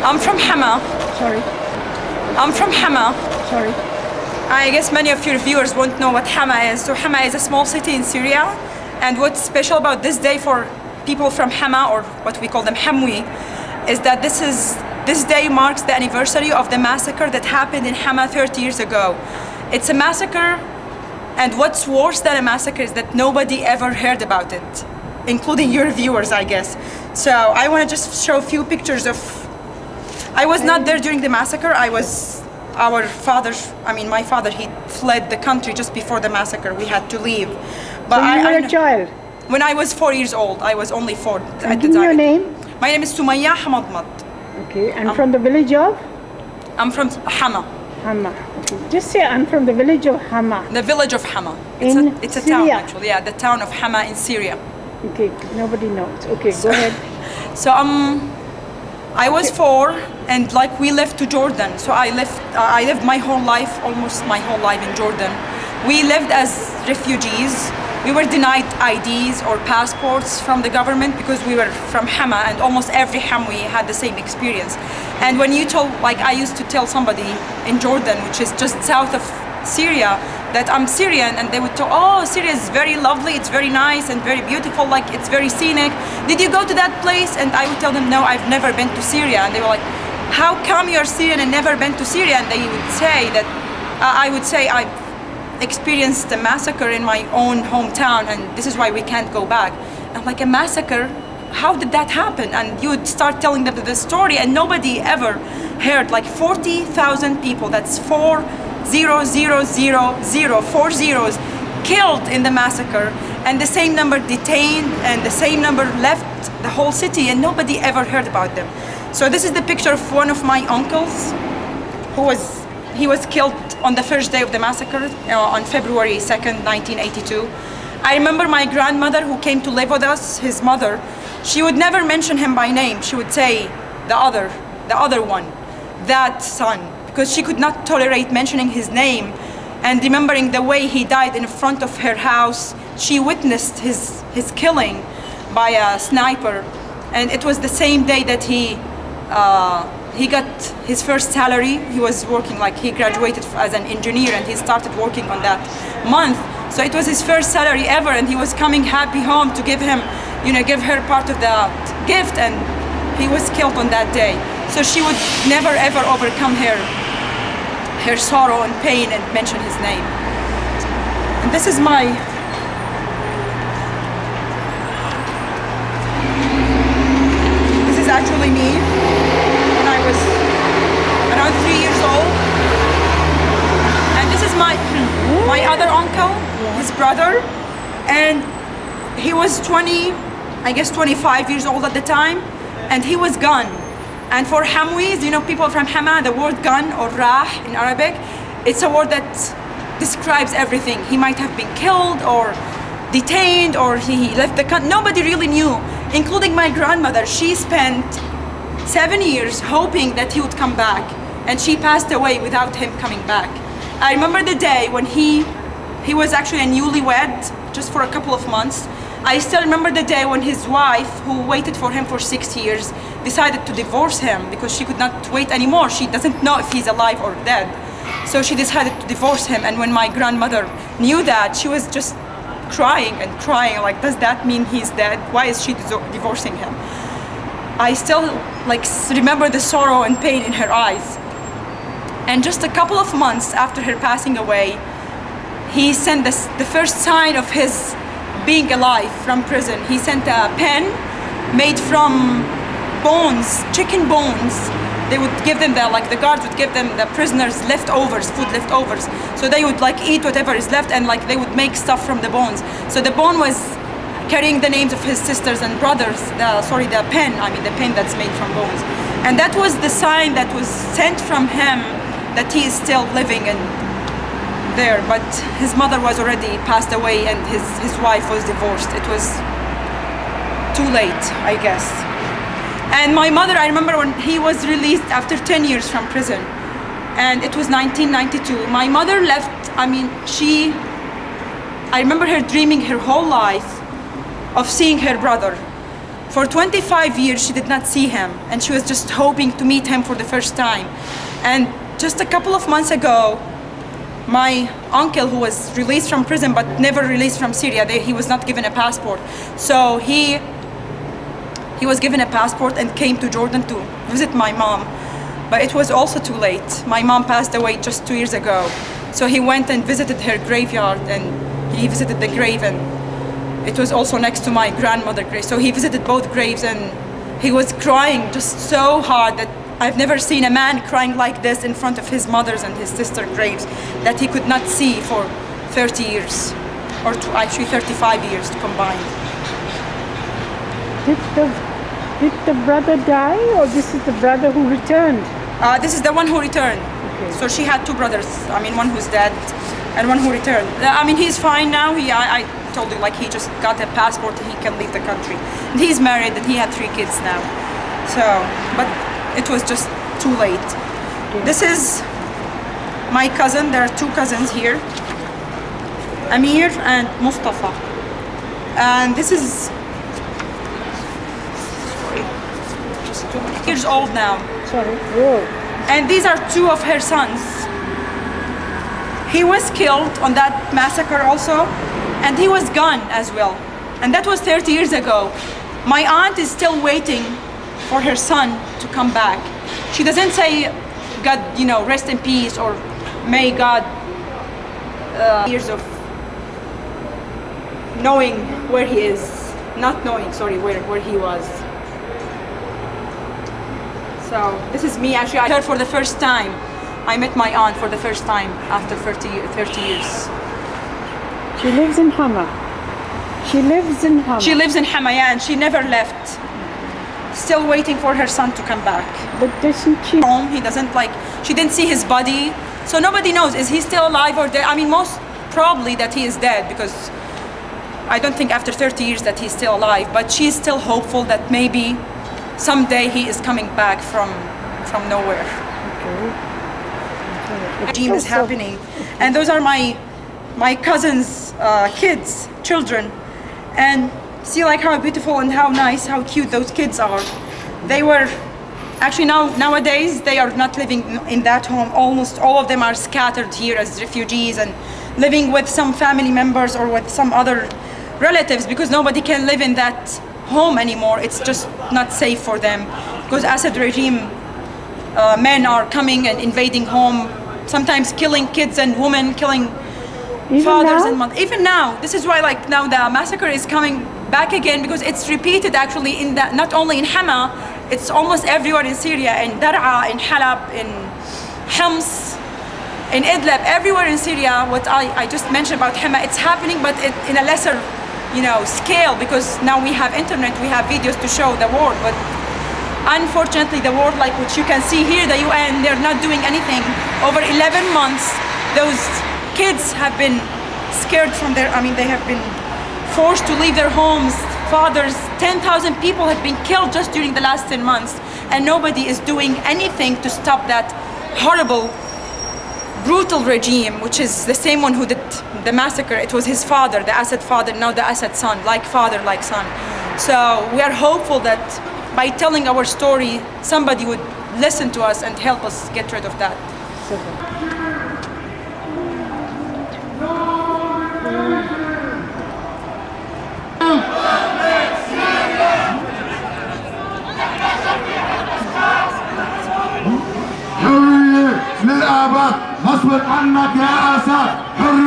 I'm from Hammar. Sorry. I'm from Hammar. Sorry. I guess many of your viewers won't know what Hammar is. So Hammar is a small city in Syria. And what's special about this day for people from Hammar, or what we call them Hamwi, is that this day marks the anniversary of the massacre that happened in Hammar 30 years ago. It's a massacre, and what's worse than a massacre is that nobody ever heard about it, including your viewers, I guess. So I want to just show a few pictures of. I was not there during the massacre. My father, he fled the country just before the massacre. We had to leave. But so you were a child? When I was 4 years old. I was only 4 at the time. Give me your name? My name is Sumaya Hamadmad. Okay, and from the village of? I'm from Hammar. Hammar. Okay. Just say I'm from the village of Hammar. The village of Hammar. It's a town actually. Yeah, the town of Hammar in Syria. Okay, nobody knows. Okay, go ahead. So I was 4, and like we left to Jordan. So I lived my whole life, almost my whole life in Jordan. We lived as refugees. We were denied IDs or passports from the government because we were from Hammar, and almost every Hamwi had the same experience. And when you told, like I used to tell somebody in Jordan, which is just south of Syria, that I'm Syrian, and they would tell, oh, Syria is very lovely, it's very nice and very beautiful, like it's very scenic. Did you go to that place? And I would tell them, no, I've never been to Syria. And they were like, how come you're Syrian and never been to Syria? And they would say that, I would say, I've experienced a massacre in my own hometown, and this is why we can't go back. I'm like, a massacre? How did that happen? And you would start telling them the story, and nobody ever heard. Like 40,000 people, that's 4 zeros killed in the massacre, and the same number detained, and the same number left the whole city, and nobody ever heard about them. So this is the picture of one of my uncles he was killed on the first day of the massacre, on February 2nd, 1982. I remember my grandmother who came to live with us, his mother, she would never mention him by name. She would say the other one, that son, because she could not tolerate mentioning his name. And remembering the way he died in front of her house, she witnessed his killing by a sniper. And it was the same day that he got his first salary. He was working, like he graduated as an engineer, and he started working on that month. So it was his first salary ever, and he was coming happy home to give her part of the gift, and he was killed on that day. So she would never ever overcome her sorrow and pain and mention his name. And this is actually me when I was around 3 years old. And this is my other uncle, his brother, and he was 25 years old at the time, and he was gone. And for Hamwis, people from Hammar, the word gun, or rah in Arabic, it's a word that describes everything. He might have been killed or detained, or he left the country. Nobody really knew, including my grandmother. She spent 7 years hoping that he would come back, and she passed away without him coming back. I remember the day when he was actually a newlywed, just for a couple of months. I still remember the day when his wife, who waited for him for 6 years, decided to divorce him because she could not wait anymore. She doesn't know if he's alive or dead. So she decided to divorce him. And when my grandmother knew that, she was just crying and crying, like, does that mean he's dead? Why is she divorcing him? I still remember the sorrow and pain in her eyes. And just a couple of months after her passing away, he sent the first sign of his being alive from prison. He sent a pen made from bones, chicken bones. They would give them the guards would give them the prisoners leftovers, food leftovers. So they would eat whatever is left, and they would make stuff from the bones. So the bone was carrying the names of his sisters and brothers. The pen that's made from bones. And that was the sign that was sent from him that he is still living and there. But his mother was already passed away, and his wife was divorced. It was too late, I guess. And my mother, I remember when he was released after 10 years from prison, and it was 1992. My mother left, I remember her dreaming her whole life of seeing her brother. For 25 years, she did not see him, and she was just hoping to meet him for the first time. And just a couple of months ago, my uncle, who was released from prison but never released from Syria, he was not given a passport. So he was given a passport and came to Jordan to visit my mom. But it was also too late. My mom passed away just 2 years ago. So he went and visited her graveyard, and he visited the grave, and it was also next to my grandmother's grave. So he visited both graves, and he was crying just so hard that I've never seen a man crying like this in front of his mother's and his sister's graves that he could not see for 30 years, or actually 35 years combined. Did the brother die, or this is the brother who returned? This is the one who returned. Okay. So she had two brothers. I mean, one who's dead and one who returned. I mean, he's fine now. I told you, like, he just got a passport and he can leave the country. And he's married and he had 3 kids now. So, but it was just too late. Okay. This is my cousin. There are 2 cousins here, Amir and Mustafa. And this is just 2 years old now. Sorry. Whoa. And these are 2 of her sons. He was killed on that massacre also, and he was gone as well. And that was 30 years ago. My aunt is still waiting for her son to come back. She doesn't say, God, rest in peace, or may God, years of knowing where he is, not knowing, sorry, where he was. So this is me. Actually, I heard for the first time. I met my aunt for the first time after 30 years. She lives in Hammar. She lives in Hammar. She lives in Hammar, yeah, and she never left. Still waiting for her son to come back. But doesn't she? Home, he doesn't she didn't see his body. So nobody knows, is he still alive or dead? I mean, most probably that he is dead, because I don't think after 30 years that he's still alive, but she's still hopeful that maybe someday he is coming back from nowhere. Okay. Regime is happening, and those are my cousins' kids, children, and see like how beautiful and how nice, how cute those kids are. They were actually nowadays they are not living in that home. Almost all of them are scattered here as refugees and living with some family members or with some other relatives, because nobody can live in that home anymore. It's just not safe for them, because Assad regime men are coming and invading home, sometimes killing kids and women, killing fathers and mothers. Even now, this is why now the massacre is coming back again, because it's repeated actually in that, not only in Hama, it's almost everywhere in Syria, in Dar'a, in Halab, in Homs, in Idlib, everywhere in Syria. What I just mentioned about Hama, it's happening, but in a lesser scale, because now we have internet, we have videos to show the world. But unfortunately, the world, like which you can see here, the UN, they're not doing anything. Over 11 months, those kids have been scared from they have been forced to leave their homes. Fathers, 10,000 people have been killed just during the last 10 months, and nobody is doing anything to stop that horrible, brutal regime, which is the same one who did the massacre. It was his father, the Assad father, now the Assad son, like father, like son. So we are hopeful that by telling our story, somebody would listen to us and help us get rid of that. حرية للآباء غصب عنك يا أسد. حرية